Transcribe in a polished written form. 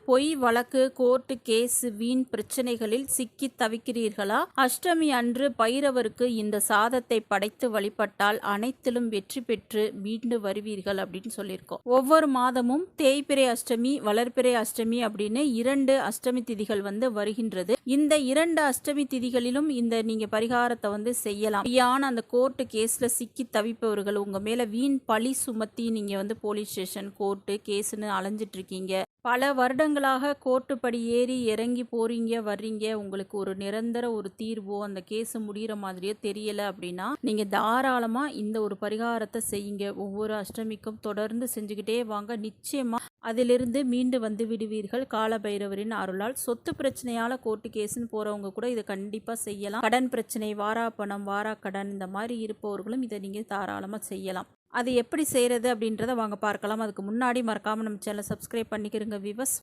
பொய் வழக்கு, court case, வீண் பிரச்சனைகளில் சிக்கி தவிக்கிறீர்களா? அஷ்டமி அன்று பைரவருக்கு இந்த சாதத்தை படைத்து வழிபட்டால் அனைத்திலும் வெற்றி பெற்று மீண்டு வருவீர்கள் அப்படின்னு சொல்லியிருக்கோம். ஒவ்வொரு மாதமும் தேய்பிறை அஷ்டமி, வளர்பிறை அஷ்டமி அப்படின்னு 2 அஷ்டமி திதிகள் வருகின்றது. இந்த 2 அஷ்டமி திதிகளிலும் இந்த நீங்க பரிகாரத்தை செய்யலாம். அந்த கோர்ட்டு கேஸ்ல சிக்கி தவிப்பவர்கள், உங்க மேல வீண் பழி சுமத்தி நீங்க போலீஸ் ஸ்டேஷன், கோர்ட்டு கேஸ்ன்னு அலைஞ்சிட்டு இருக்கீங்க. பல வருடங்களாக கோர்ட்டு படி ஏறி இறங்கி போறீங்க வர்றீங்க, உங்களுக்கு ஒரு நிரந்தர ஒரு தீர்வோ அந்த கேஸ் முடிகிற மாதிரியோ தெரியல அப்படின்னா நீங்க தாராளமா இந்த ஒரு பரிகாரத்தை செய்யுங்க. ஒவ்வொரு அஷ்டமிக்கும் தொடர்ந்து செஞ்சுக்கிட்டே வாங்க. நிச்சயமா அதிலிருந்து மீண்டு வந்து விடுவீர்கள் காலபைரவரின் அருளால். சொத்து பிரச்சனையால கோர்ட்டு கேஸ்ன்னு போறவங்க கூட இதை கண்டிப்பா செய்யலாம். கடன் பிரச்சனை, வாரா பணம், வாரா கடன் இந்த மாதிரி இருப்பவர்களும் இதை நீங்க தாராளமா செய்யலாம். அது எப்படி செய்கிறது அப்படின்றத வாங்க பார்க்கலாம். அதுக்கு முன்னாடி மறக்காமல் நம்ம சேனலை சப்ஸ்கிரைப் பண்ணிக்கிறங்க வியூவர்ஸ்.